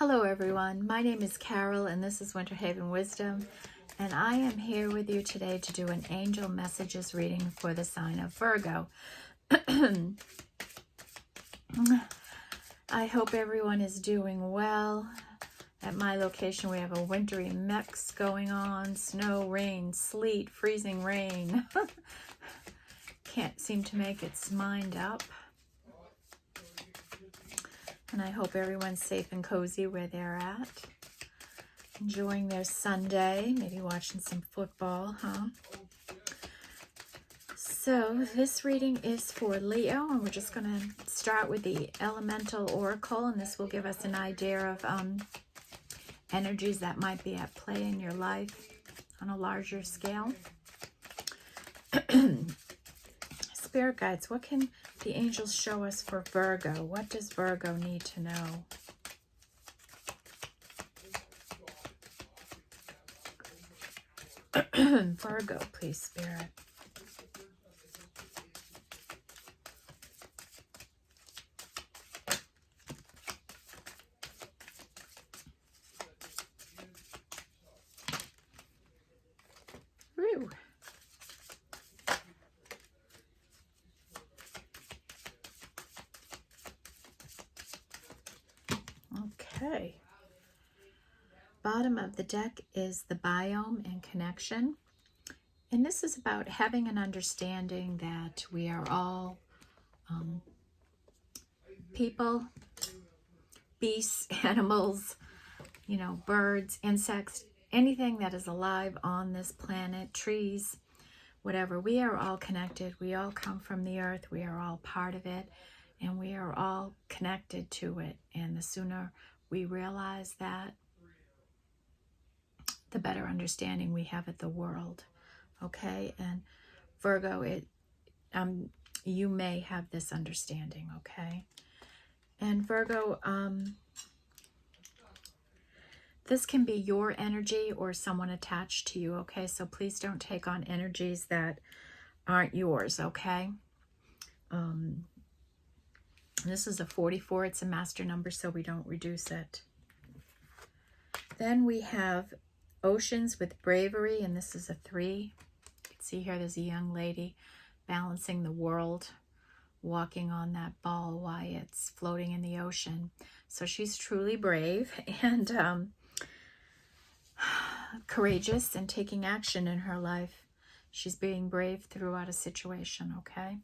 Hello everyone, my name is Carol and this is Winter Haven Wisdom, and I am here with you today to do an angel messages reading for the sign of Virgo. I hope everyone is doing well. At my location we have a wintry mix going on, snow, rain, sleet, freezing rain. Can't seem to make its mind up. And I hope everyone's safe and cozy where they're at. Enjoying their Sunday, maybe watching some football, huh? So this reading is for Leo, and we're just going to start with the Elemental Oracle, and this will give us an idea of energies that might be at play in your life on a larger scale. Spirit guides, what can the angels show us for Virgo? What does Virgo need to know? Virgo, please, Spirit. Woo. Okay. Bottom of the deck is the biome and connection. And this is about having an understanding that we are all people, beasts, animals, birds, insects, anything that is alive on this planet, trees, whatever. We are all connected. We all come from the earth. We are all part of it. And we are all connected to it. And the sooner we realize that, the better understanding we have of the world. Okay? And Virgo, you may have this understanding, okay? And Virgo, this can be your energy or someone attached to you, okay? So please don't take on energies that aren't yours, okay? This is a 44. It's a master number, so we don't reduce it. Then we have Oceans with Bravery, and this is a 3. You can see here there's a young lady balancing the world, walking on that ball while it's floating in the ocean. So she's truly brave and courageous and taking action in her life. She's being brave throughout a situation, okay?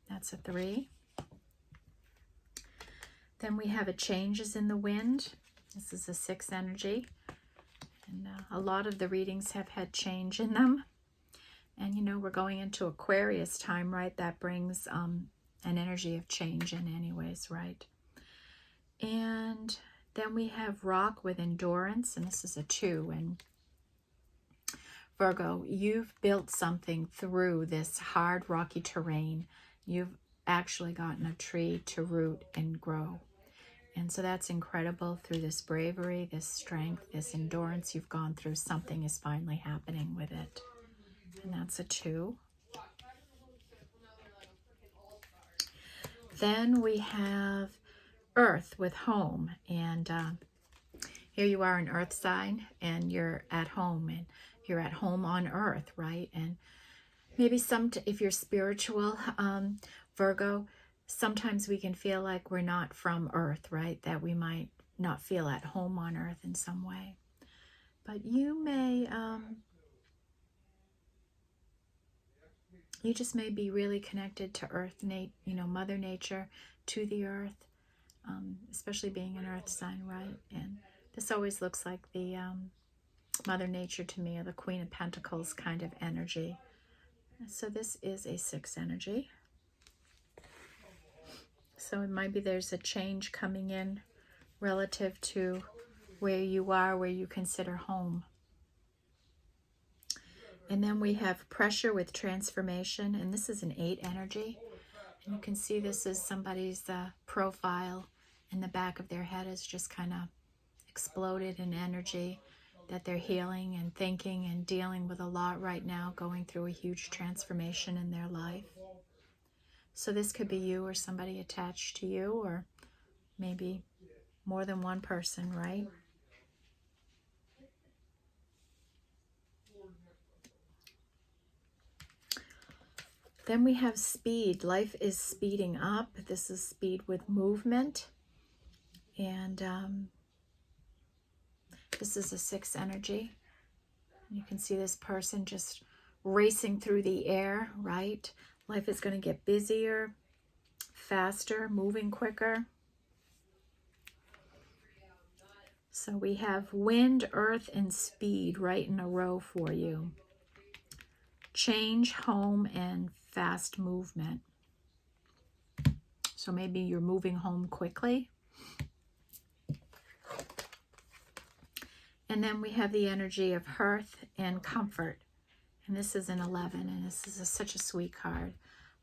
That's a 3. Then we have a Changes in the Wind. This is a 6 energy. And a lot of the readings have had change in them. And we're going into Aquarius time, right? That brings an energy of change in anyways, right? And then we have Rock with Endurance, and this is a 2. And Virgo, you've built something through this hard, rocky terrain. You've actually gotten a tree to root and grow. And so that's incredible. Through this bravery, this strength, this endurance you've gone through, something is finally happening with it. And that's a 2. Then we have Earth with Home. And here you are, an Earth sign, and you're at home. And you're at home on Earth, right? And maybe if you're spiritual, Virgo, sometimes we can feel like we're not from Earth, right? That we might not feel at home on Earth in some way. But you may, you just may be really connected to Earth, Mother Nature, to the Earth, especially being an Earth sign, right? And this always looks like the Mother Nature to me, or the Queen of Pentacles kind of energy. So this is a 6 energy. So it might be there's a change coming in relative to where you are, where you consider home. And then we have Pressure with Transformation, and this is an 8 energy. And you can see this is somebody's profile in the back of their head is just kind of exploded in energy, that they're healing and thinking and dealing with a lot right now, going through a huge transformation in their life. So this could be you or somebody attached to you, or maybe more than one person, right? Then we have speed. Life is speeding up. This is speed with movement. And this is a 6 energy. You can see this person just racing through the air, right? Life is going to get busier, faster, moving quicker. So we have wind, earth, and speed right in a row for you. Change, home, and fast movement. So maybe you're moving home quickly. And then we have the energy of hearth and comfort. And this is an 11, and this is such a sweet card.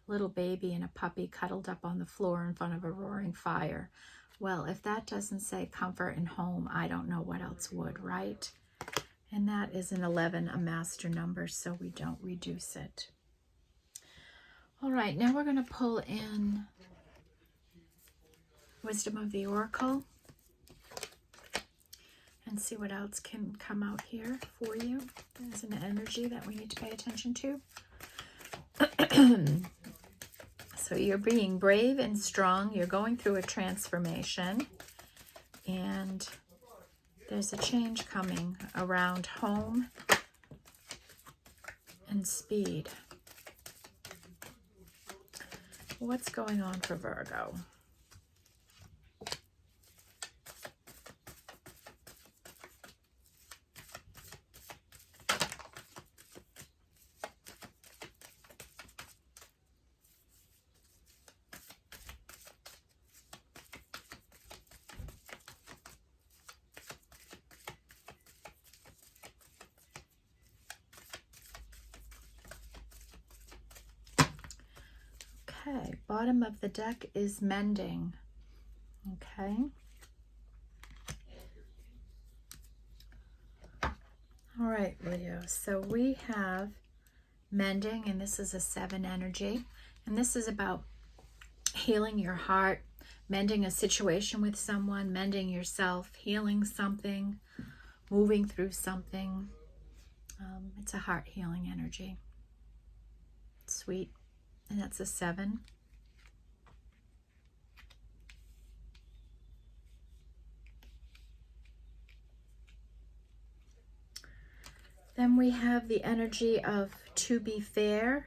Little baby and a puppy cuddled up on the floor in front of a roaring fire. Well, if that doesn't say comfort and home, I don't know what else would, right? And that is an 11, a master number, so we don't reduce it. All right, now we're going to pull in Wisdom of the Oracle and see what else can come out here for you as an energy that we need to pay attention to. So you're being brave and strong. You're going through a transformation. And there's a change coming around home and speed. What's going on for Virgo? Okay, bottom of the deck is mending. Okay. All right, Leo. So we have mending, and this is a 7 energy. And this is about healing your heart, mending a situation with someone, mending yourself, healing something, moving through something. It's a heart healing energy. Sweet. And that's a 7. Then we have the energy of to be fair.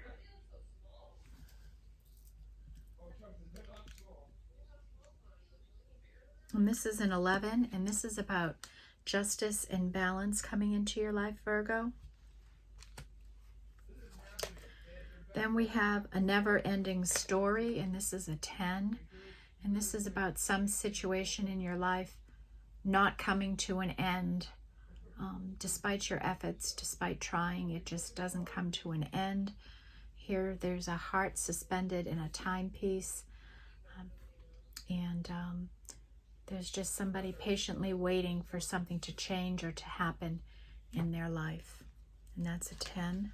And this is an 11, and this is about justice and balance coming into your life, Virgo. Then we have a never-ending story, and this is a 10. And this is about some situation in your life not coming to an end. Despite your efforts, despite trying, it just doesn't come to an end. Here, there's a heart suspended in a timepiece. And there's just somebody patiently waiting for something to change or to happen in their life. And that's a 10.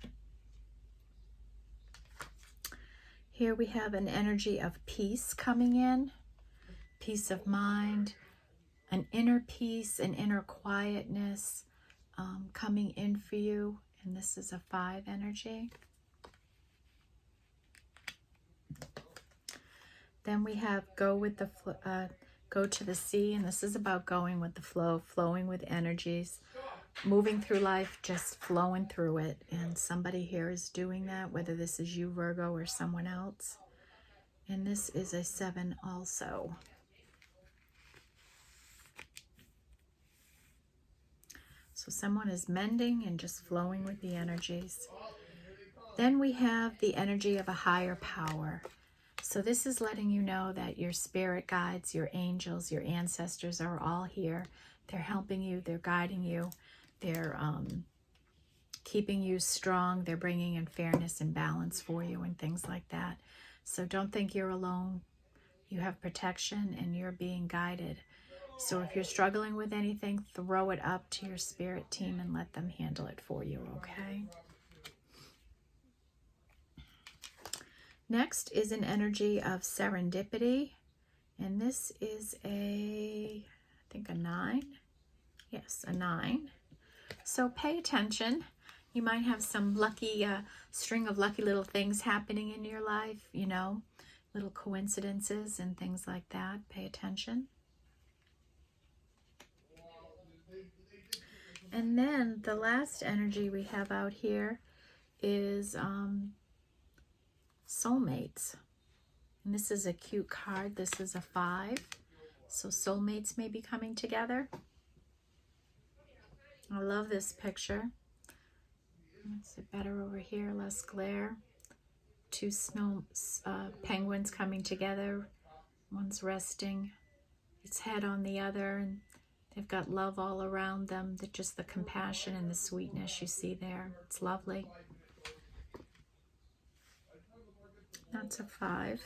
Here we have an energy of peace coming in, peace of mind, an inner peace, an inner quietness coming in for you. And this is a 5 energy. Then we have go to the sea, and this is about going with the flow, flowing with energies, moving through life, just flowing through it. And somebody here is doing that, whether this is you, Virgo, or someone else. And this is a 7 also. So someone is mending and just flowing with the energies. Then we have the energy of a higher power. So this is letting you know that your spirit guides, your angels, your ancestors are all here. They're helping you. They're guiding you. They're keeping you strong. They're bringing in fairness and balance for you and things like that. So don't think you're alone. You have protection and you're being guided. So if you're struggling with anything, throw it up to your spirit team and let them handle it for you, okay? Next is an energy of serendipity. And this is a think a 9. Yes, a 9. So pay attention. You might have some lucky, string of lucky little things happening in your life, you know, little coincidences and things like that. Pay attention. And then the last energy we have out here is soulmates. And this is a cute card. This is a 5. So soulmates may be coming together. I love this picture. It's better over here, less glare. 2 penguins coming together. One's resting its head on the other, and they've got love all around them. Just the compassion and the sweetness you see there. It's lovely. That's a 5.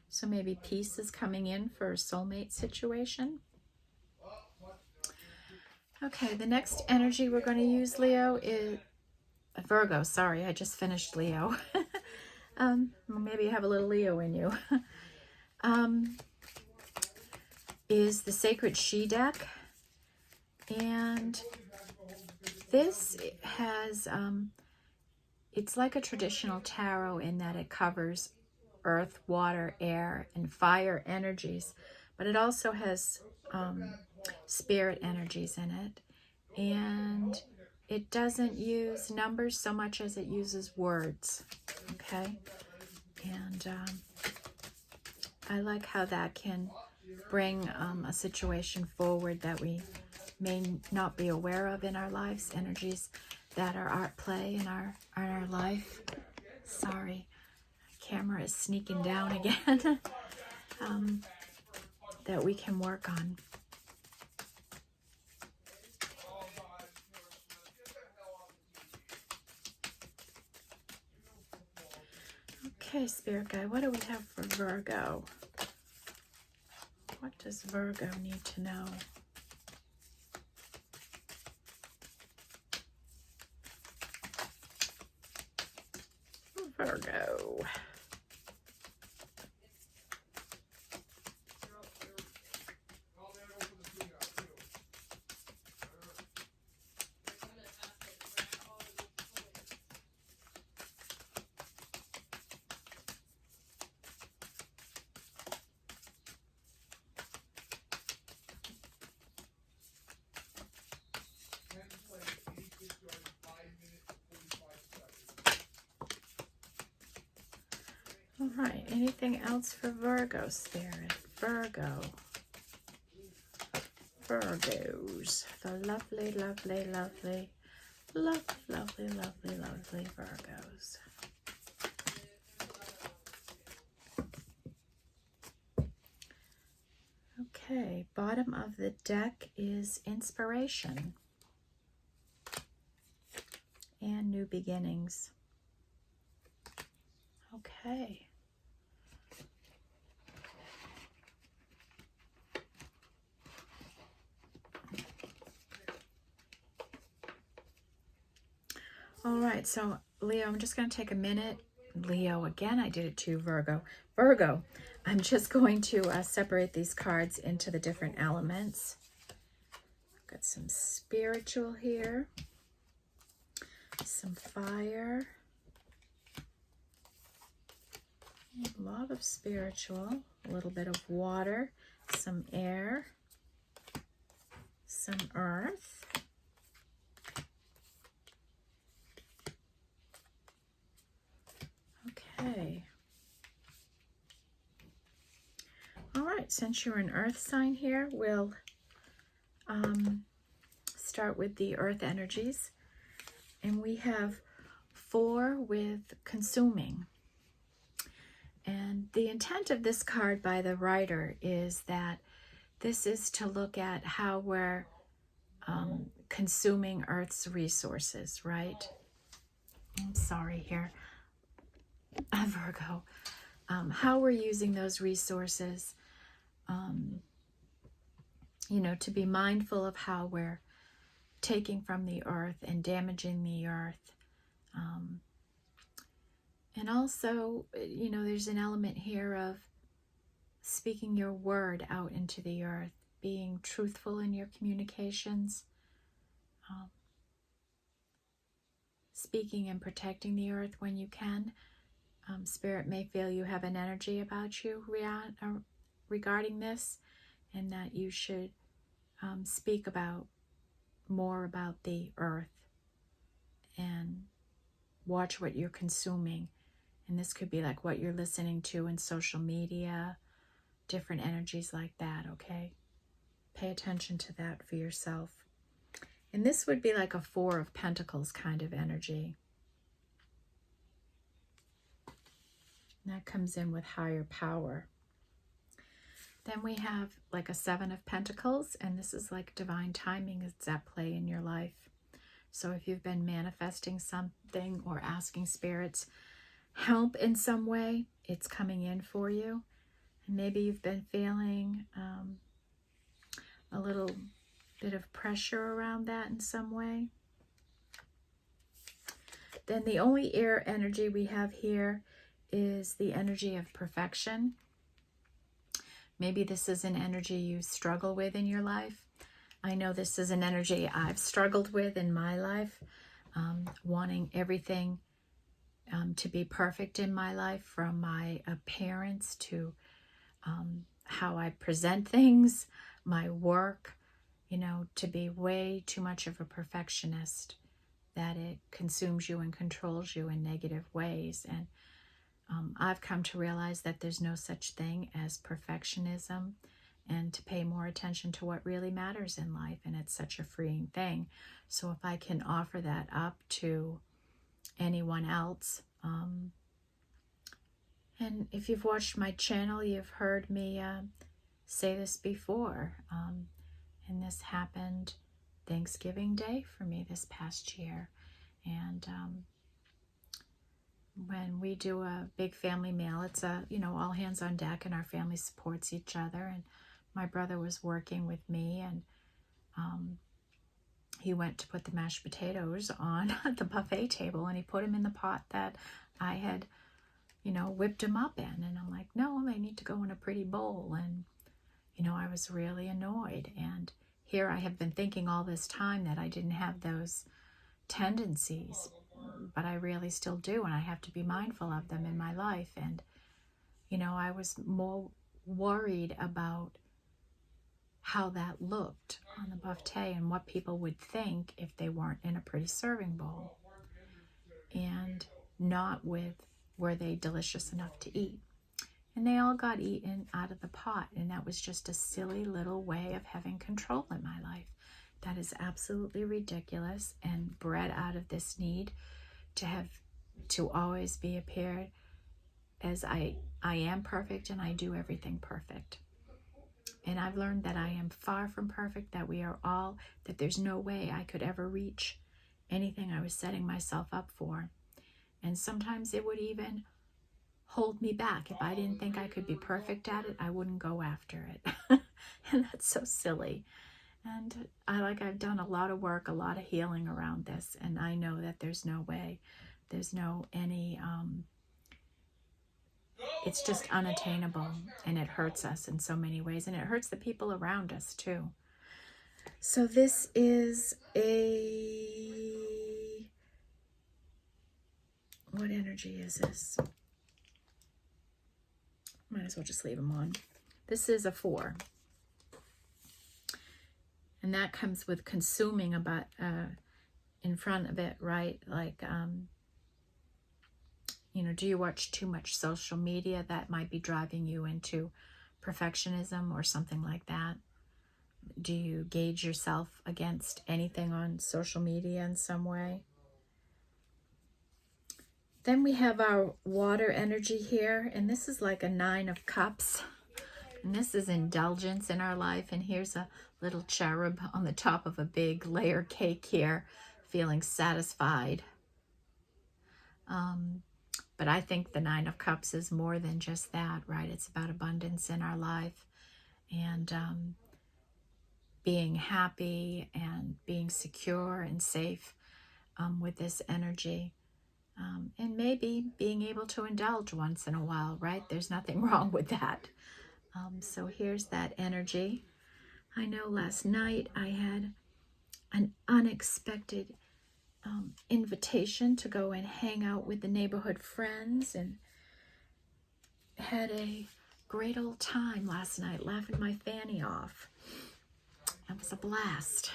So maybe peace is coming in for a soulmate situation. Okay, the next energy we're going to use, Leo, is Virgo. Sorry, I just finished Leo. Well, maybe you have a little Leo in you. Is the Sacred She deck. And this has, it's like a traditional tarot in that it covers earth, water, air, and fire energies. But it also has spirit energies in it. And it doesn't use numbers so much as it uses words, okay? And I like how that can bring a situation forward that we may not be aware of in our lives, energies that are at play in our life. Sorry, camera is sneaking down again. That we can work on. Okay, Spirit Guide, what do we have for Virgo? What does Virgo need to know? Virgo. All right, anything else for Virgo, Spirit? Virgo. Virgos. The lovely, lovely, lovely, lovely, lovely, lovely Virgos. Okay, bottom of the deck is inspiration and new beginnings. Okay. All right, so Leo, I'm just going to take a minute. Leo, again, I did it too, Virgo. Virgo, I'm just going to separate these cards into the different elements. Got some spiritual here, some fire, a lot of spiritual, a little bit of water, some air, some earth. Okay. All right, since you're an earth sign here, we'll start with the earth energies. And we have 4 with consuming. And the intent of this card by the writer is that this is to look at how we're consuming Earth's resources, right? I'm sorry here. Virgo, how we're using those resources, you know, to be mindful of how we're taking from the earth and damaging the earth. And also, you know, there's an element here of speaking your word out into the earth, being truthful in your communications, speaking and protecting the earth when you can. Spirit may feel you have an energy about you regarding this, and that you should speak more about the earth and watch what you're consuming. And this could be like what you're listening to in social media, different energies like that, okay? Pay attention to that for yourself. And this would be like a Four of Pentacles kind of energy. And that comes in with higher power. Then we have like a Seven of Pentacles, and this is like divine timing that's at play in your life. So if you've been manifesting something or asking spirits help in some way, it's coming in for you. And maybe you've been feeling a little bit of pressure around that in some way. Then the only air energy we have here is the energy of perfection. Maybe this is an energy you struggle with in your life. I know this is an energy I've struggled with in my life, wanting everything to be perfect in my life, from my appearance to how I present things, my work, to be way too much of a perfectionist, that it consumes you and controls you in negative ways. And I've come to realize that there's no such thing as perfectionism, and to pay more attention to what really matters in life. And it's such a freeing thing. So if I can offer that up to anyone else, and if you've watched my channel, you've heard me say this before. And this happened Thanksgiving Day for me this past year. And when we do a big family meal, it's all hands on deck, and our family supports each other. And my brother was working with me, and he went to put the mashed potatoes on the buffet table, and he put them in the pot that I had, whipped them up in. And I'm like, no, they need to go in a pretty bowl. And, I was really annoyed. And here I have been thinking all this time that I didn't have those tendencies, but I really still do, and I have to be mindful of them in my life. And, I was more worried about how that looked on the buffet and what people would think if they weren't in a pretty serving bowl, and not with were they delicious enough to eat. And they all got eaten out of the pot, and that was just a silly little way of having control in my life. That is absolutely ridiculous, and bred out of this need to always be appeared as I am perfect, and I do everything perfect. And I've learned that I am far from perfect, that that there's no way I could ever reach anything I was setting myself up for. And sometimes it would even hold me back. If I didn't think I could be perfect at it, I wouldn't go after it. And that's so silly. And I've done a lot of work, a lot of healing around this, and I know that there's no way, it's just unattainable, and it hurts us in so many ways, and it hurts the people around us too. So this is what energy is this? Might as well just leave them on. This is a 4. And that comes with consuming about in front of it, right? Like, do you watch too much social media that might be driving you into perfectionism or something like that? Do you gauge yourself against anything on social media in some way? Then we have our water energy here, and this is like a 9 of Cups. And this is indulgence in our life. And here's a little cherub on the top of a big layer cake here, feeling satisfied. But I think the 9 of Cups is more than just that, right? It's about abundance in our life, and being happy and being secure and safe with this energy. And maybe being able to indulge once in a while, right? There's nothing wrong with that. So here's that energy. I know last night I had an unexpected invitation to go and hang out with the neighborhood friends, and had a great old time last night, laughing my fanny off. It was a blast.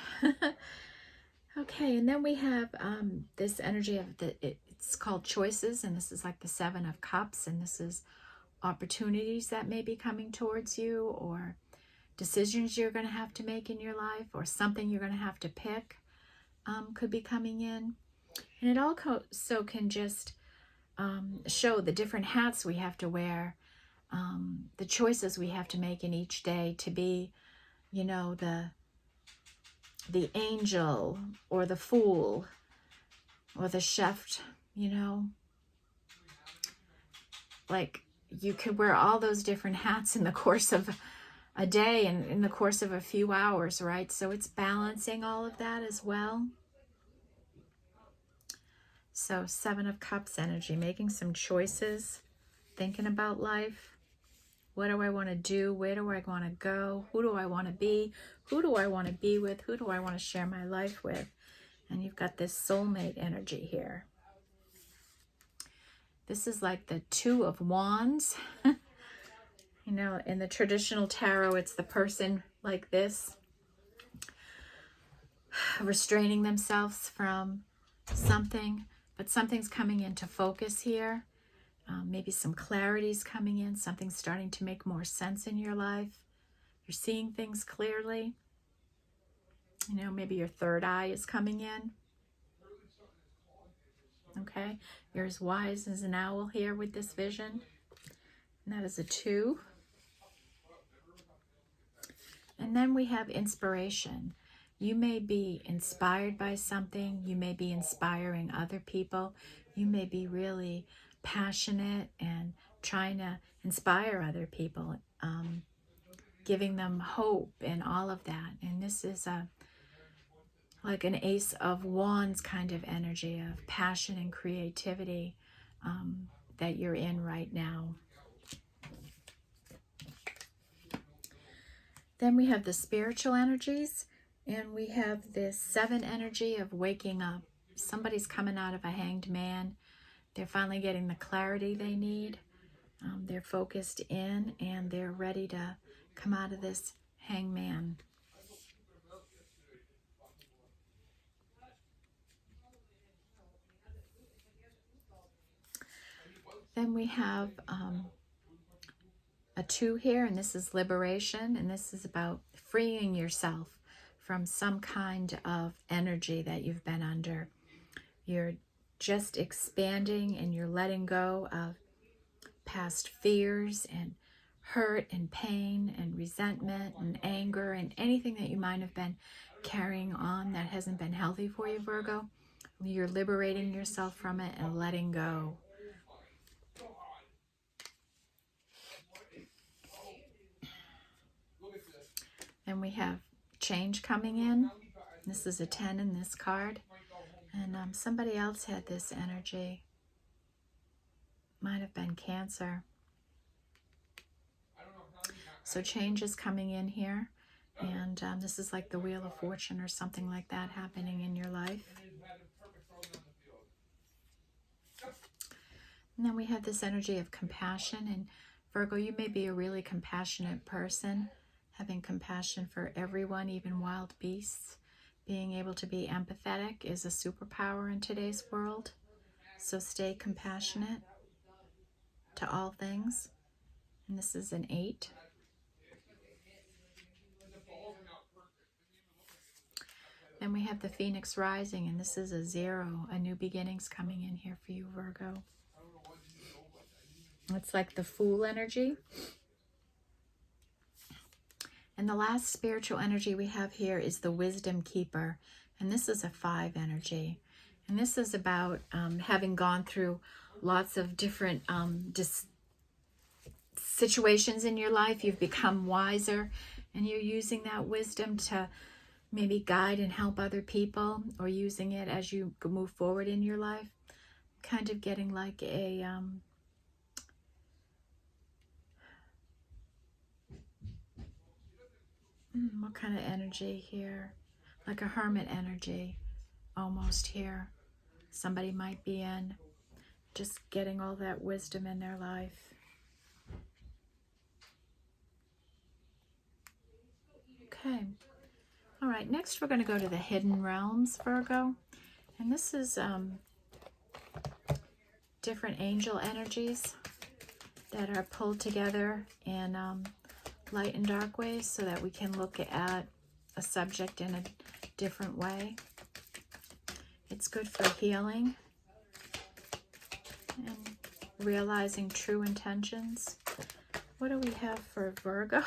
Okay, and then we have this energy of it's called choices, and this is like the Seven of Cups, and this is opportunities that may be coming towards you, or decisions you're going to have to make in your life, or something you're going to have to pick could be coming in. And it also can just show the different hats we have to wear, the choices we have to make in each day to be, you know, the angel or the fool or the chef, you know. Like, you could wear all those different hats in the course of a day and in the course of a few hours, right? So it's balancing all of that as well. So Seven of Cups energy, making some choices, thinking about life. What do I want to do? Where do I want to go? Who do I want to be? Who do I want to be with? Who do I want to share my life with? And you've got this soulmate energy here. This is like the Two of Wands. You know, in the traditional tarot, it's the person like this, restraining themselves from something, but something's coming into focus here. Maybe some clarity's coming in, something's starting to make more sense in your life. You're seeing things clearly. You know, maybe your third eye is coming in. Okay, you're as wise as an owl here with this vision. And that is a 2. And then we have inspiration. You may be inspired by something. You may be inspiring other people. You may be really passionate and trying to inspire other people, giving them hope and all of that. And this is like an Ace of Wands kind of energy of passion and creativity that you're in right now. Then we have the spiritual energies, and we have this 7 energy of waking up. Somebody's coming out of a hanged man. They're finally getting the clarity they need. They're focused in, and they're ready to come out of this hangman. Then we have a 2 here, and this is liberation, and this is about freeing yourself from some kind of energy that you've been under. You're just expanding, and you're letting go of past fears and hurt and pain and resentment and anger and anything that you might have been carrying on that hasn't been healthy for you, Virgo. You're liberating yourself from it and letting go. And we have change coming in. This is a 10 in this card. And somebody else had this energy. Might have been Cancer. So change is coming in here. And this is like the Wheel of Fortune or something like that happening in your life. And then we have this energy of compassion. And Virgo, you may be a really compassionate person, having compassion for everyone, even wild beasts. Being able to be empathetic is a superpower in today's world. So stay compassionate to all things. And this is an 8. Then we have the Phoenix rising, and this is a 0. A new beginning's coming in here for you, Virgo. It's like the Fool energy. And the last spiritual energy we have here is the Wisdom Keeper. And this is a 5 energy. And this is about having gone through lots of different situations in your life. You've become wiser, and you're using that wisdom to maybe guide and help other people, or using it as you move forward in your life. Kind of getting like a What kind of energy here? Like a hermit energy, almost here. Somebody might be in, just getting all that wisdom in their life. Okay. All right, next we're going to go to the hidden realms, Virgo. And this is different angel energies that are pulled together in light and dark ways so that we can look at a subject in a different way. It's good for healing and realizing true intentions. What do we have for Virgo?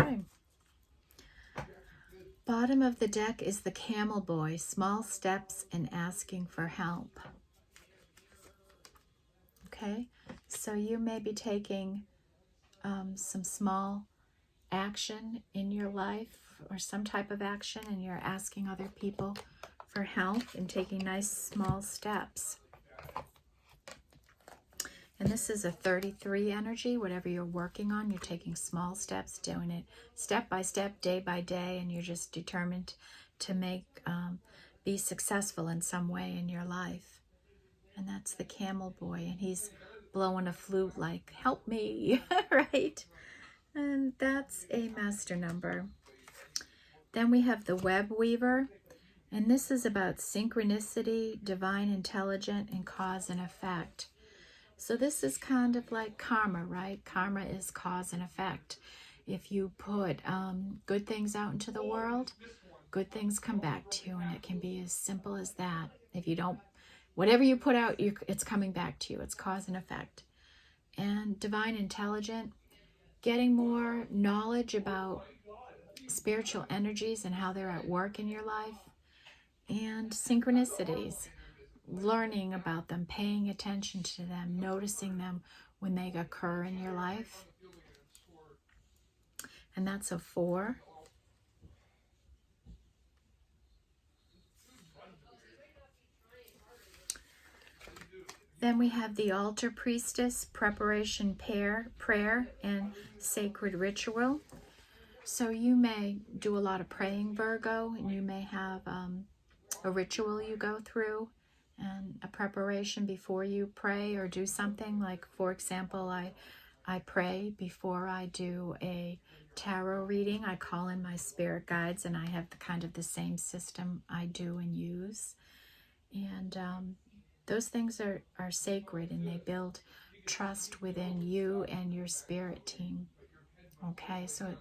Okay. Bottom of the deck is the Camel Boy, small steps and asking for help. Okay, so you may be taking some small action in your life or some type of action, and you're asking other people for help and taking nice small steps. And this is a 33 energy. Whatever you're working on, you're taking small steps, doing it step by step, day by day, and you're just determined to be successful in some way in your life. And that's the Camel Boy, and he's blowing a flute like, help me, right? And that's a master number. Then we have the Web Weaver, and this is about synchronicity, divine intelligence, and cause and effect. So this is kind of like karma, right? Karma is cause and effect. If you put good things out into the world, good things come back to you, and it can be as simple as that. If you don't, whatever you put out, it's coming back to you. It's cause and effect. And divine intelligence, getting more knowledge about spiritual energies and how they're at work in your life. And synchronicities, learning about them, paying attention to them, noticing them when they occur in your life. And that's a 4. Then we have the Altar Priestess, preparation, prayer, and sacred ritual. So you may do a lot of praying, Virgo, and you may have a ritual you go through and a preparation before you pray or do something. Like, for example, I pray before I do a tarot reading. I call in my spirit guides, and I have the same system I do and use. And those things are sacred, and they build trust within you and your spirit team. Okay, so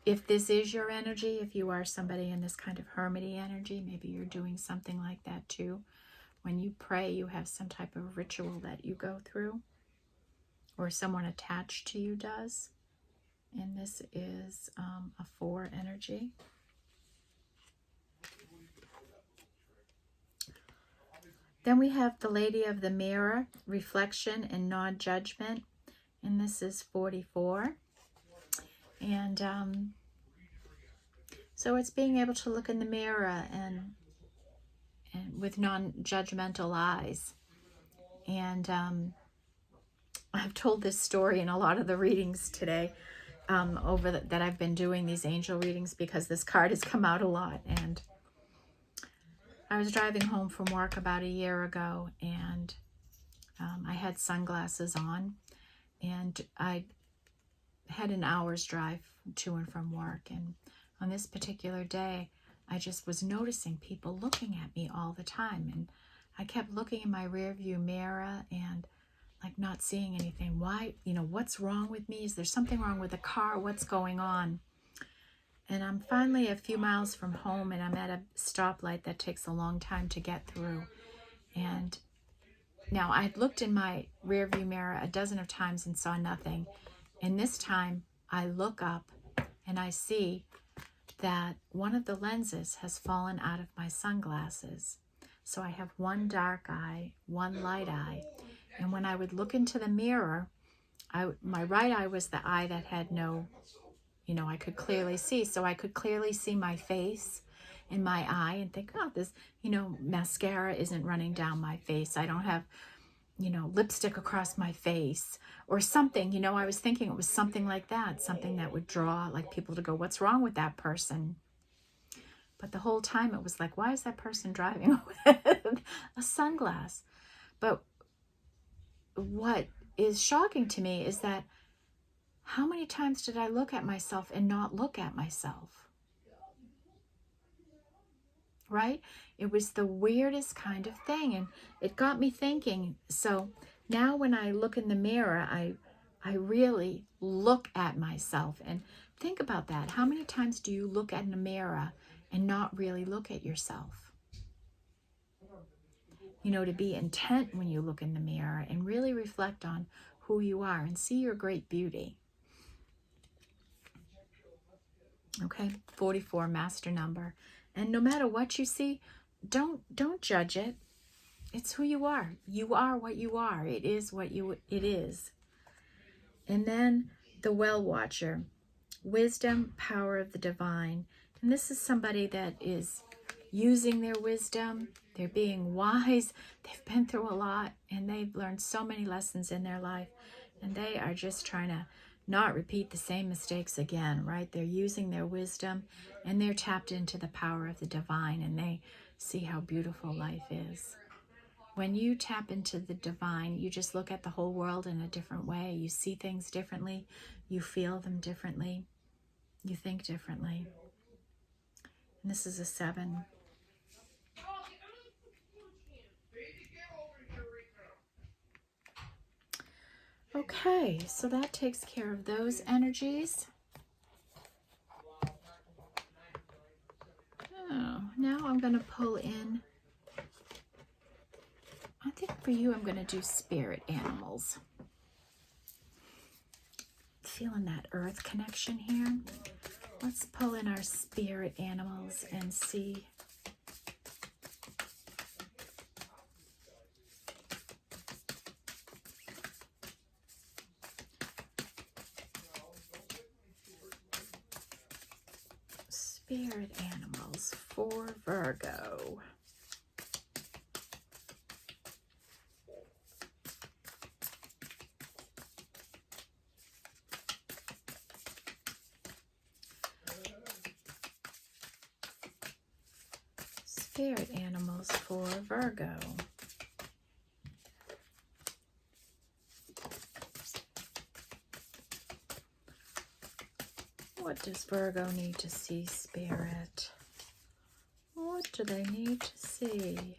if this is your energy, if you are somebody in this kind of hermity energy, maybe you're doing something like that too. When you pray, you have some type of ritual that you go through, or someone attached to you does. And this is a 4 energy. Then we have the Lady of the Mirror, reflection and non-judgment. And this is 44. And so it's being able to look in the mirror and with non-judgmental eyes. And I've told this story in a lot of the readings today that I've been doing these angel readings, because this card has come out a lot. And I was driving home from work about a year ago, and I had sunglasses on, and I had an hour's drive to and from work. And on this particular day, I just was noticing people looking at me all the time, and I kept looking in my rear view mirror and like not seeing anything. Why, what's wrong with me? Is there something wrong with the car? What's going on? And I'm finally a few miles from home, and I'm at a stoplight that takes a long time to get through. And now I looked in my rear view mirror a dozen of times and saw nothing. And this time I look up and I see that one of the lenses has fallen out of my sunglasses. So I have one dark eye, one light eye. And when I would look into the mirror, my right eye was the eye that had no, I could clearly see. So I could clearly see my face in my eye and think, oh, this, mascara isn't running down my face. I don't have, lipstick across my face or something. I was thinking it was something like that, something that would draw like people to go, what's wrong with that person? But the whole time it was like, why is that person driving with a sunglass? But what is shocking to me is that how many times did I look at myself and not look at myself? Right? It was the weirdest kind of thing, and it got me thinking. So now when I look in the mirror, I really look at myself and think about that. How many times do you look at a mirror and not really look at yourself? To be intent when you look in the mirror and really reflect on who you are and see your great beauty. Okay, 44, master number. And no matter what you see, don't judge it. It's who you are. You are what you are. It is what it is. And then the well watcher, wisdom, power of the divine. And this is somebody that is using their wisdom. They're being wise. They've been through a lot and they've learned so many lessons in their life. And they are just trying to not repeat the same mistakes again, right? They're using their wisdom and they're tapped into the power of the divine and they see how beautiful life is. When you tap into the divine, you just look at the whole world in a different way. You see things differently. You feel them differently. You think differently. And this is a 7. Okay, so that takes care of those energies. Oh, now I'm going to pull in, I think for you I'm going to do spirit animals. Feeling that earth connection here. Let's pull in our spirit animals and see. Spirit animals for Virgo. Spirit animals for Virgo. What does Virgo need to see, Spirit? What do they need to see?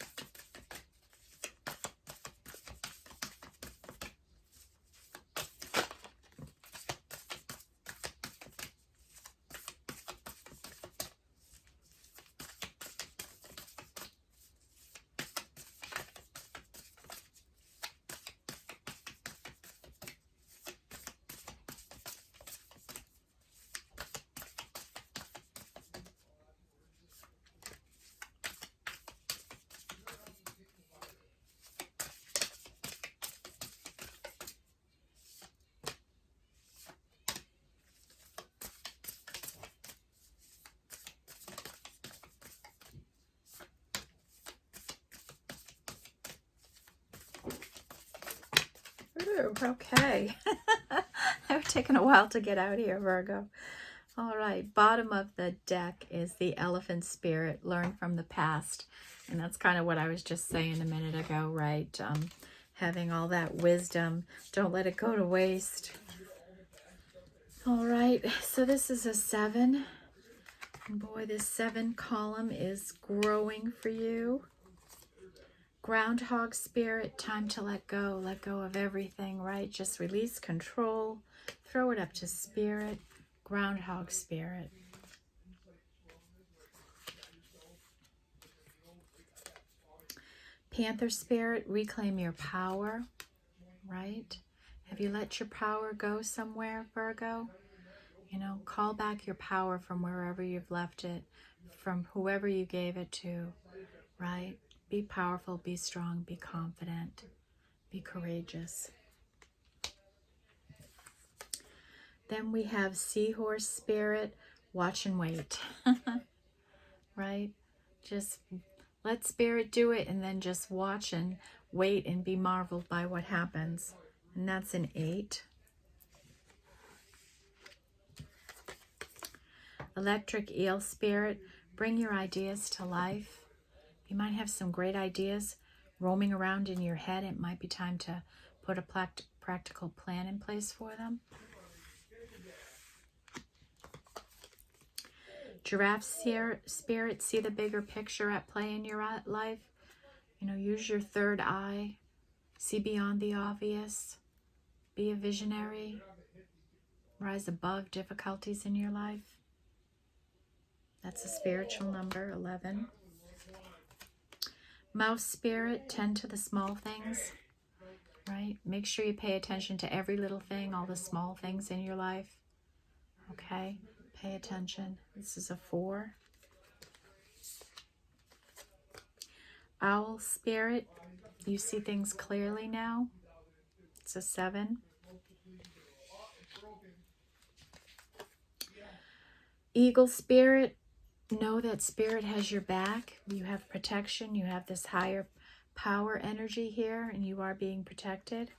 Ooh, okay. They're taking a while to get out here, Virgo. All right, bottom of the deck is the elephant spirit, learn from the past. And that's kind of what I was just saying a minute ago, right? Having all that wisdom, don't let it go to waste. All right, so this is a 7. And boy, this 7 column is growing for you. Groundhog spirit, time to let go of everything, right? Just release control, throw it up to spirit. Groundhog spirit. Panther spirit, reclaim your power, right? Have you let your power go somewhere, Virgo? You know, call back your power from wherever you've left it, from whoever you gave it to, right? Be powerful, be strong, be confident, be courageous. Then we have Seahorse Spirit, watch and wait, right? Just let Spirit do it and then just watch and wait and be marveled by what happens. And that's an 8. Electric Eel Spirit, bring your ideas to life. You might have some great ideas roaming around in your head. It might be time to put a practical plan in place for them. Giraffe Spirit, see the bigger picture at play in your life. You know, use your third eye. See beyond the obvious. Be a visionary. Rise above difficulties in your life. That's a spiritual number, 11. Mouse Spirit, tend to the small things, right? Make sure you pay attention to every little thing, all the small things in your life. Okay, pay attention. This is a 4. Owl Spirit, you see things clearly now. It's a 7. Eagle Spirit, know that Spirit has your back. You have protection. You have this higher power energy here, and you are being protected.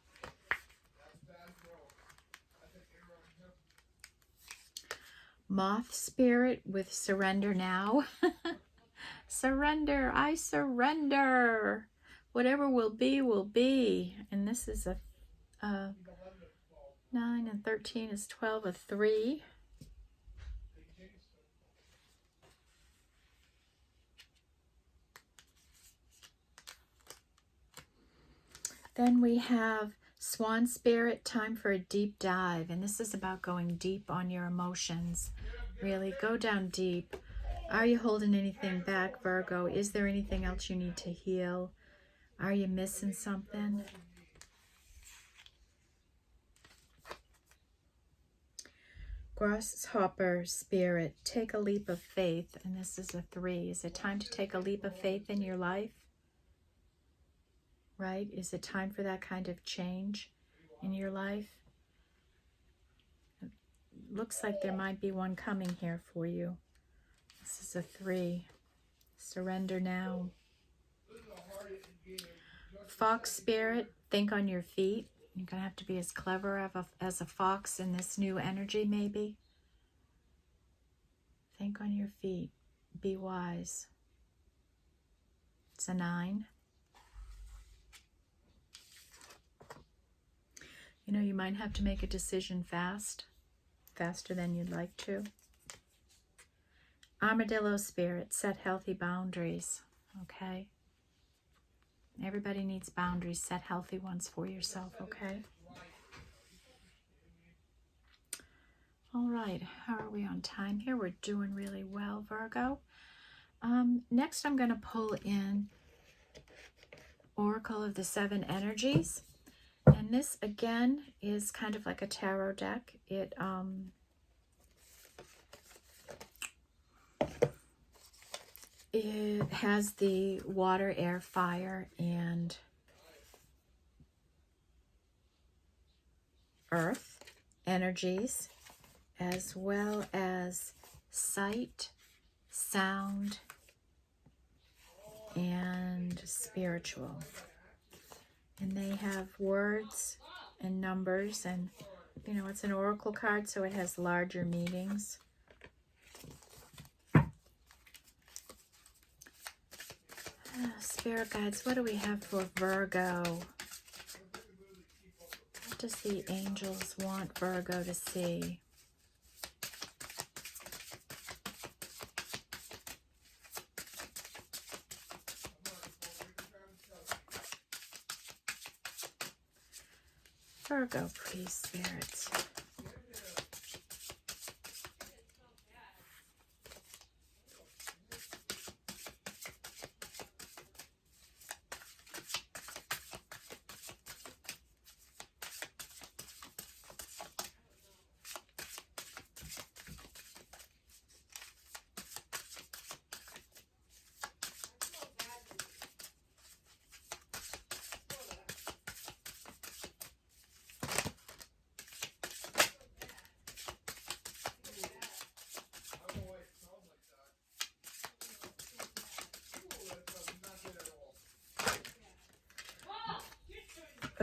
Moth Spirit with surrender now. Surrender. I surrender. Whatever will be, will be. And this is a 9 and 13 is 12, a 3. Then we have Swan Spirit, time for a deep dive. And this is about going deep on your emotions. Really, go down deep. Are you holding anything back, Virgo? Is there anything else you need to heal? Are you missing something? Grasshopper Spirit, take a leap of faith. And this is a 3. Is it time to take a leap of faith in your life? Right? Is it time for that kind of change in your life? It looks like there might be one coming here for you. This is a 3. Surrender now. Fox Spirit, think on your feet. You're going to have to be as clever as a fox in this new energy, maybe. Think on your feet. Be wise. It's a 9. You know, you might have to make a decision faster than you'd like to. Armadillo Spirit, set healthy boundaries, okay? Everybody needs boundaries. Set healthy ones for yourself, okay? All right, how are we on time here? We're doing really well, Virgo. Next, I'm going to pull in Oracle of the 7 Energies. And this, again, is kind of like a tarot deck. It has the water, air, fire, and earth energies, as well as sight, sound, and spiritual. And they have words and numbers, and you know, it's an oracle card, so it has larger meanings. Spirit guides, what do we have for Virgo? What does the angels want Virgo to see? Virgo, please, spirits.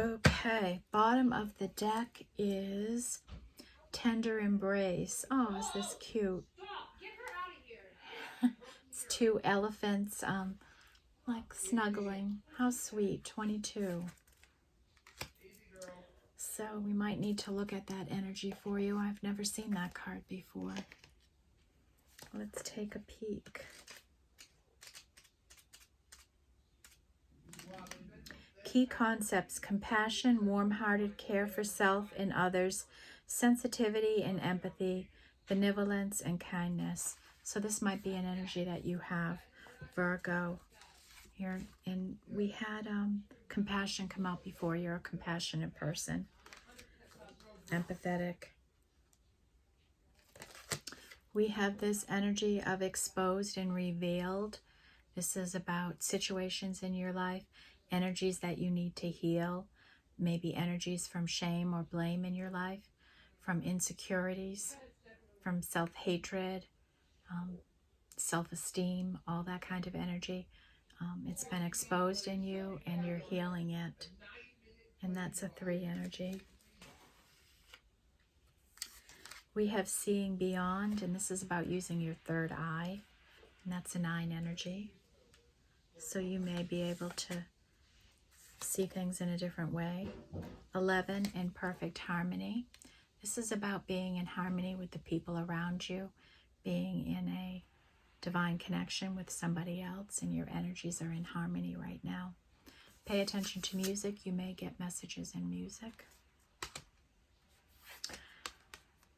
Okay, bottom of the deck is Tender Embrace. Oh, is this cute? It's two elephants, like snuggling. How sweet, 22. So we might need to look at that energy for you. I've never seen that card before. Let's take a peek. Key concepts: compassion, warm-hearted care for self and others, sensitivity and empathy, benevolence and kindness. So this might be an energy that you have, Virgo. Here, and we had compassion come out before. You're a compassionate person, empathetic. We have this energy of exposed and revealed. This is about situations in your life, energies that you need to heal, maybe energies from shame or blame in your life, from insecurities, from self-hatred, self-esteem, all that kind of energy. It's been exposed in you and you're healing it. And that's a 3 energy. We have seeing beyond, and this is about using your third eye, and that's a 9 energy. So you may be able to see things in a different way. 11, in perfect harmony. This is about being in harmony with the people around you, being in a divine connection with somebody else, and your energies are in harmony right now. Pay attention to music. You may get messages in music.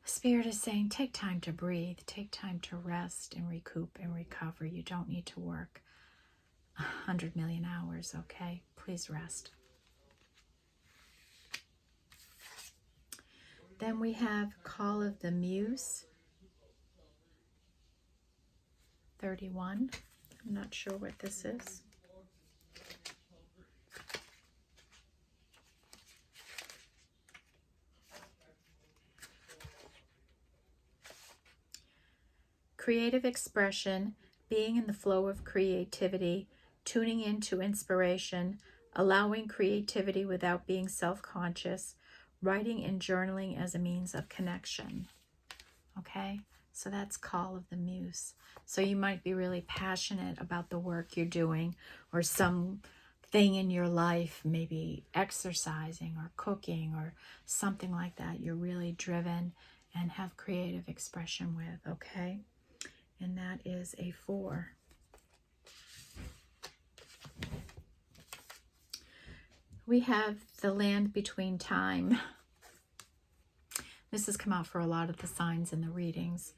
Spirit is saying, take time to breathe, take time to rest and recoup and recover. You don't need to work 100 million hours, okay? Please rest. Then we have Call of the Muse, 31. I'm not sure what this is. Creative expression, being in the flow of creativity, tuning into inspiration, allowing creativity without being self-conscious, writing and journaling as a means of connection. Okay, so that's Call of the Muse. So you might be really passionate about the work you're doing, or some thing in your life, maybe exercising or cooking or something like that. You're really driven and have creative expression with, okay? And that is a 4. We have the Land Between Time. This has come out for a lot of the signs in the readings.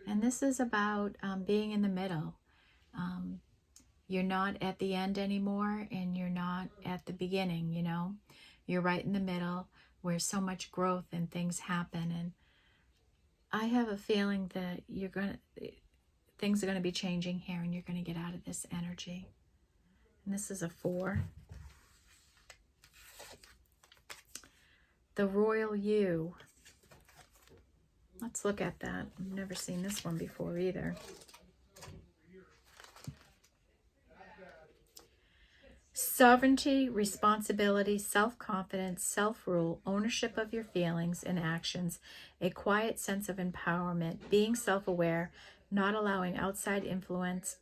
And this is about being in the middle. You're not at the end anymore, and you're not at the beginning, you know. You're right in the middle where so much growth and things happen. And I have a feeling that things are going to be changing here, and you're going to get out of this energy. And this is a 4. The Royal You. Let's look at that. I've never seen this one before either. Sovereignty, responsibility, self-confidence, self-rule, ownership of your feelings and actions, a quiet sense of empowerment, being self-aware, not allowing outside influence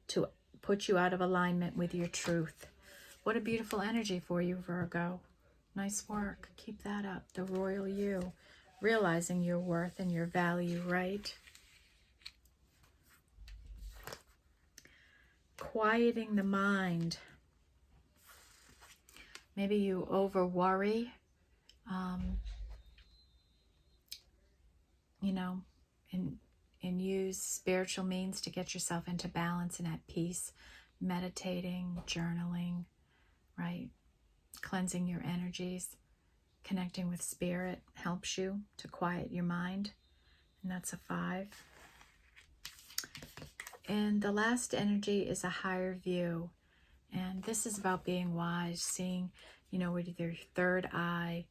to put you out of alignment with your truth. What a beautiful energy for you, Virgo. Nice work. Keep that up. The Royal You. Realizing your worth and your value, right? Quieting the mind. Maybe you over-worry, you know, and use spiritual means to get yourself into balance and at peace. Meditating, journaling, right? Cleansing your energies, connecting with spirit helps you to quiet your mind. And that's a 5. And the last energy is a higher view. And this is about being wise, seeing, you know, with your third eye,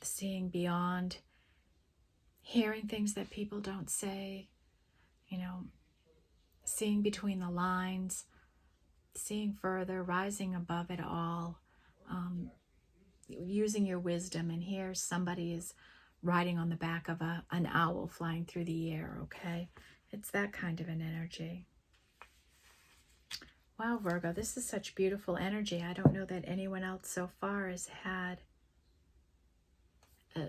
seeing beyond, hearing things that people don't say, you know, seeing between the lines, seeing further, rising above it all, using your wisdom. And here somebody is riding on the back of an owl flying through the air, okay? It's that kind of an energy. Wow, Virgo, this is such beautiful energy. I don't know that anyone else so far has had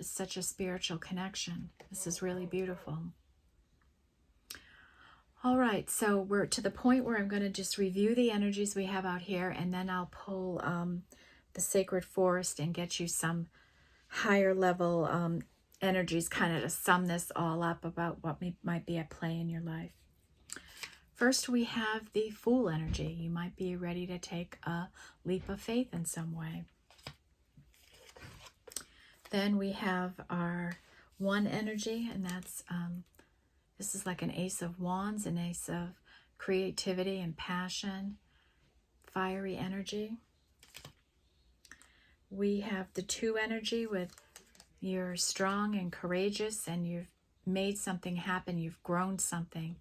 such a spiritual connection. This is really beautiful. All right, so we're to the point where I'm going to just review the energies we have out here, and then I'll pull the sacred forest and get you some higher level energies kind of to sum this all up about what might be at play in your life. First, we have the Fool energy. You might be ready to take a leap of faith in some way. Then we have our One energy, and that's this is like an Ace of Wands, an Ace of creativity and passion, fiery energy. We have the Two energy with you're strong and courageous and you've made something happen, you've grown something,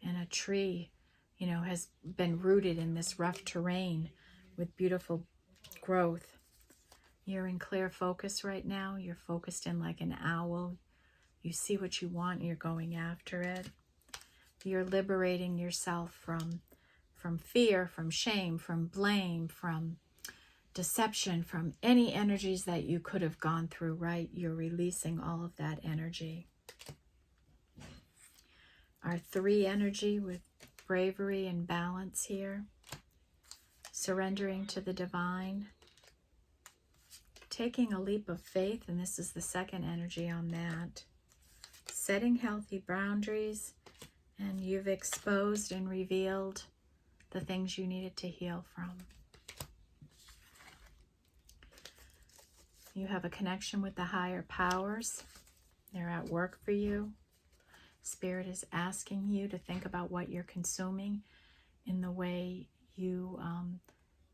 and a tree, you know, has been rooted in this rough terrain with beautiful growth. You're in clear focus right now. You're focused in like an owl. You see what you want and you're going after it. You're liberating yourself from fear, from shame, from blame, from deception, from any energies that you could have gone through, right? You're releasing all of that energy. Our Three energy with bravery and balance here. Surrendering to the divine. Taking a leap of faith, and this is the second energy on that. Setting healthy boundaries, and you've exposed and revealed the things you needed to heal from. You have a connection with the higher powers. They're at work for you. Spirit is asking you to think about what you're consuming in the way you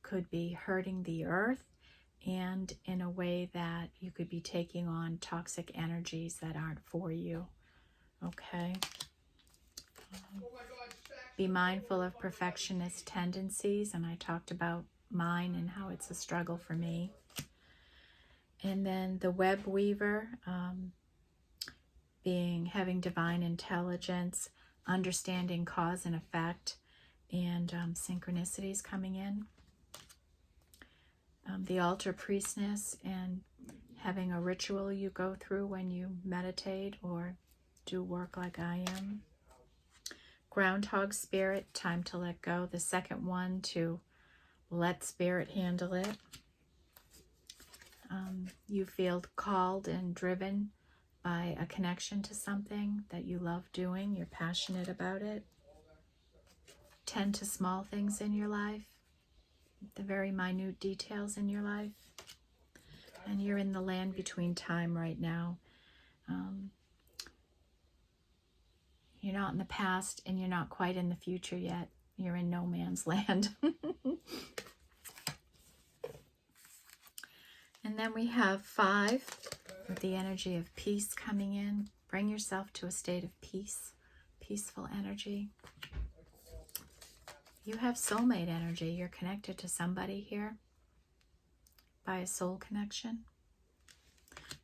could be hurting the earth, and in a way that you could be taking on toxic energies that aren't for you. Okay? Be mindful of perfectionist tendencies, and I talked about mine and how it's a struggle for me. And then the web weaver, having divine intelligence, understanding cause and effect, and synchronicities coming in. The altar priestess, and having a ritual you go through when you meditate or do work like I am. Groundhog spirit, time to let go. The second one, to let spirit handle it. You feel called and driven by a connection to something that you love doing. You're passionate about it. Tend to small things in your life, the very minute details in your life. And you're in the land between time right now. You're not in the past and you're not quite in the future yet. You're in no man's land. And then we have 5 with the energy of peace coming in. Bring yourself to a state of peace, peaceful energy. You have soulmate energy. You're connected to somebody here by a soul connection.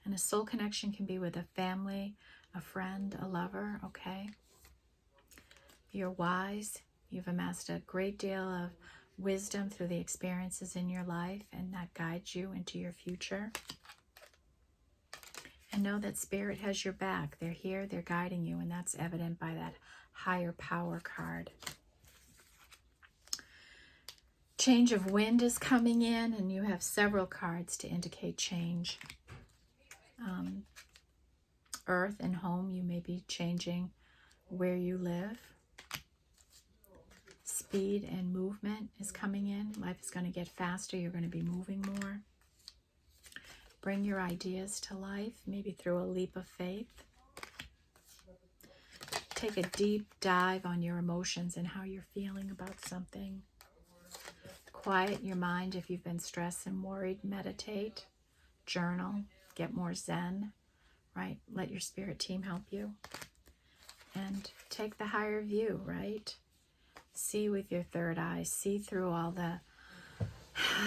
And a soul connection can be with a family, a friend, a lover, okay? You're wise. You've amassed a great deal of wisdom through the experiences in your life, and that guides you into your future. And know that Spirit has your back. They're here, they're guiding you, and that's evident by that higher power card. Change of wind is coming in, and you have several cards to indicate change. Earth and home, you may be changing where you live. Speed and movement is coming in. Life is going to get faster. You're going to be moving more. Bring your ideas to life, maybe through a leap of faith. Take a deep dive on your emotions and how you're feeling about something. Quiet your mind if you've been stressed and worried. Meditate, journal, get more zen, right? Let your spirit team help you. And take the higher view, right? See with your third eye. See through all the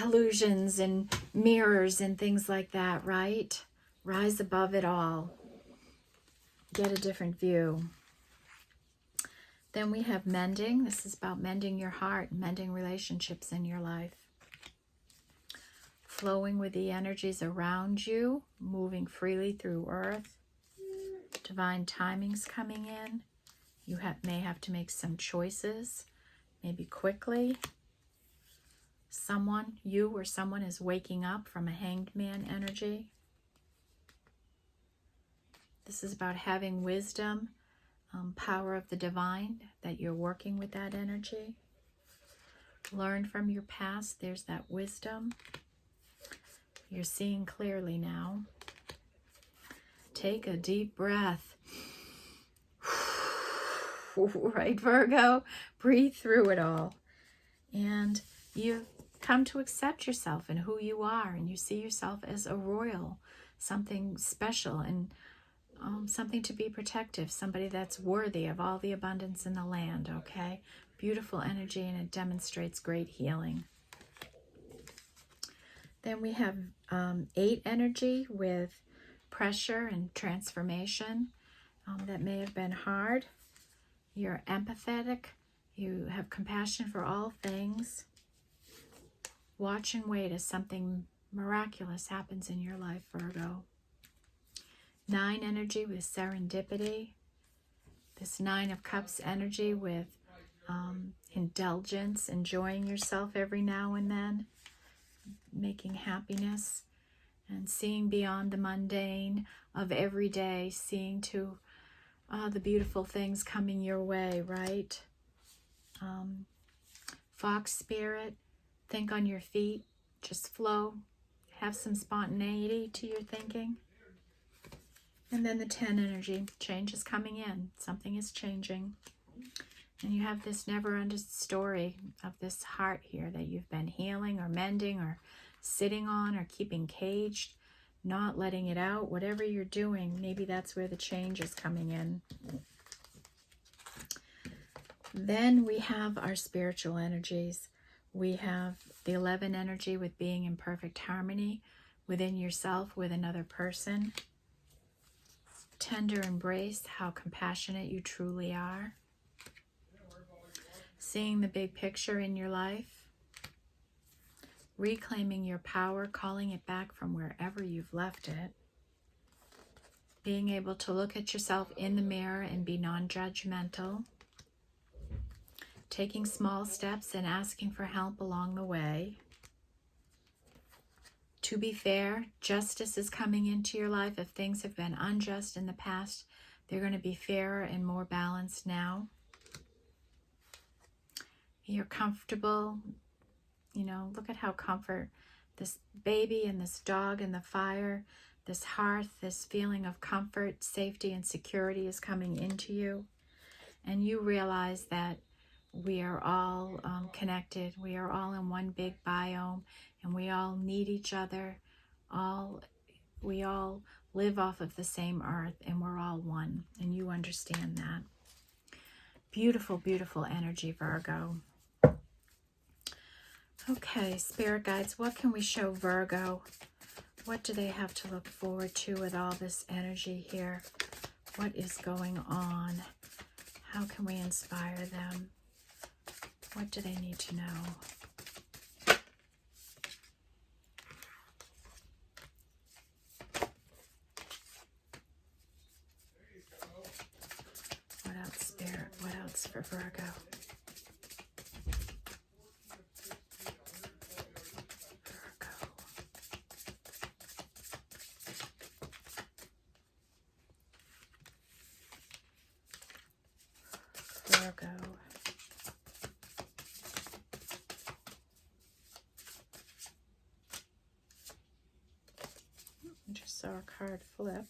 illusions and mirrors and things like that, right? Rise above it all. Get a different view. Then we have mending. This is about mending your heart, mending relationships in your life. Flowing with the energies around you, moving freely through earth. Divine timing's coming in. You may have to make some choices, maybe quickly. Someone, you or someone, is waking up from a hanged man energy. This is about having wisdom, power of the divine, that you're working with that energy. Learn from your past. There's that wisdom. You're seeing clearly now. Take a deep breath. Right, Virgo? Breathe through it all. And you've come to accept yourself and who you are, and you see yourself as a royal, something special, and something to be protective, somebody that's worthy of all the abundance in the land, okay? Beautiful energy, and it demonstrates great healing. Then we have 8 energy with pressure and transformation. That may have been hard. You're empathetic. You have compassion for all things. Watch and wait as something miraculous happens in your life, Virgo. 9 energy with serendipity. This 9 of Cups energy with indulgence, enjoying yourself every now and then, making happiness and seeing beyond the mundane of every day, seeing to the beautiful things coming your way, right? Fox spirit, think on your feet, just flow, have some spontaneity to your thinking. And then the 10 energy, change is coming in, something is changing. And you have this never-ending story of this heart here that you've been healing or mending or sitting on or keeping caged, not letting it out. Whatever you're doing, maybe that's where the change is coming in. Then we have our spiritual energies. We have the 11 energy with being in perfect harmony within yourself, with another person. Tender embrace, how compassionate you truly are. Seeing the big picture in your life. Reclaiming your power, calling it back from wherever you've left it. Being able to look at yourself in the mirror and be non-judgmental. Taking small steps and asking for help along the way. To be fair, justice is coming into your life. If things have been unjust in the past, they're going to be fairer and more balanced now. You're comfortable. You know, look at how comfort, this baby and this dog and the fire, this hearth, this feeling of comfort, safety, and security is coming into you. And you realize that we are all connected. We are all in one big biome, and we all need each other. We all live off of the same earth, and we're all one, and you understand that. Beautiful, beautiful energy, Virgo. Okay, spirit guides, what can we show Virgo? What do they have to look forward to with all this energy here? What is going on? How can we inspire them? What do they need to know? What else, Spirit? What else for Virgo? Virgo. I just saw a card flip.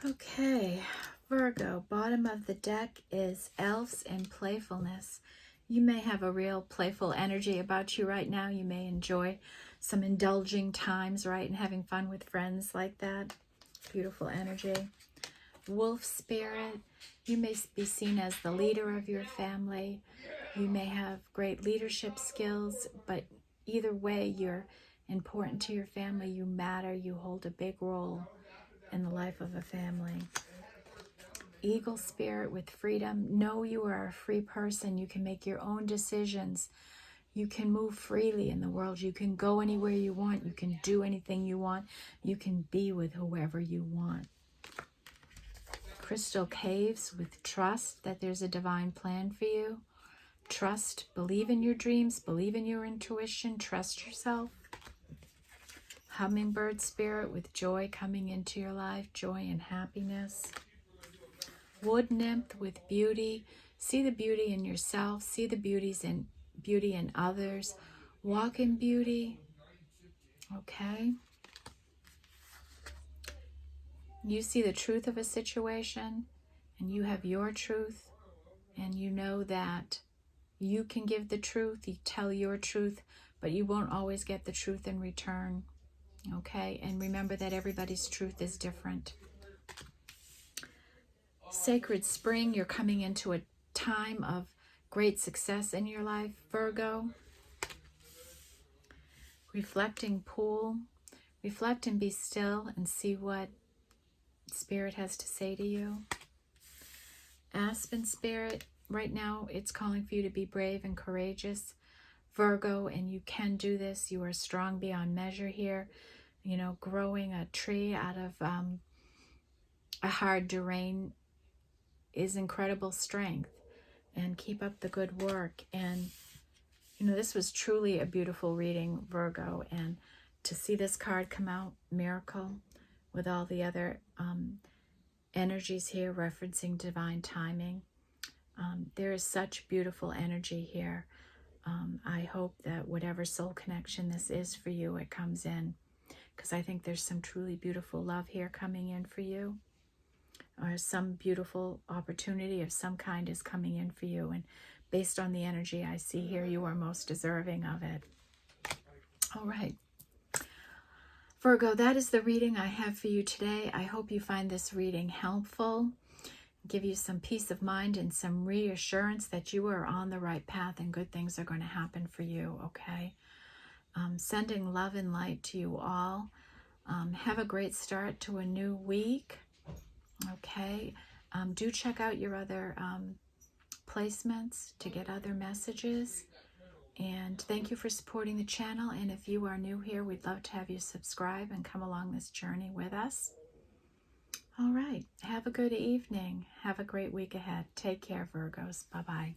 Okay, Virgo, bottom of the deck is elves and playfulness. You may have a real playful energy about you right now. You may enjoy some indulging times, right, and having fun with friends like that. Beautiful energy. Wolf spirit, you may be seen as the leader of your family. You may have great leadership skills, but either way, you're important to your family. You matter. You hold a big role in the life of a family. Eagle spirit with freedom. Know you are a free person. You can make your own decisions. You can move freely in the world. You can go anywhere you want. You can do anything you want. You can be with whoever you want. Crystal caves with trust that there's a divine plan for you. Trust, believe in your dreams, believe in your intuition, trust yourself. Hummingbird spirit with joy coming into your life, joy and happiness. Wood nymph with beauty. See the beauty in yourself, see the beauty in others. Walk in beauty. Okay. You see the truth of a situation, and you have your truth, and you know that you can give the truth, you tell your truth, but you won't always get the truth in return. Okay, and remember that everybody's truth is different. Sacred spring, you're coming into a time of great success in your life, Virgo. Reflecting pool. Reflect and be still and see what Spirit has to say to you. Aspen spirit, right now it's calling for you to be brave and courageous, Virgo, and you can do this. You are strong beyond measure here. You know, growing a tree out of a hard terrain is incredible strength, and keep up the good work. And you know, this was truly a beautiful reading, Virgo, and to see this card come out, miracle, with all the other energies here referencing divine timing. There is such beautiful energy here. I hope that whatever soul connection this is for you, it comes in, because I think there's some truly beautiful love here coming in for you, or some beautiful opportunity of some kind is coming in for you, and based on the energy I see here, you are most deserving of it. All right, Virgo, that is the reading I have for you today. I hope you find this reading helpful, give you some peace of mind and some reassurance that you are on the right path and good things are going to happen for you, okay? Sending love and light to you all. Have a great start to a new week, okay? Do check out your other placements to get other messages. And thank you for supporting the channel. And if you are new here, we'd love to have you subscribe and come along this journey with us. All right. Have a good evening. Have a great week ahead. Take care, Virgos. Bye-bye.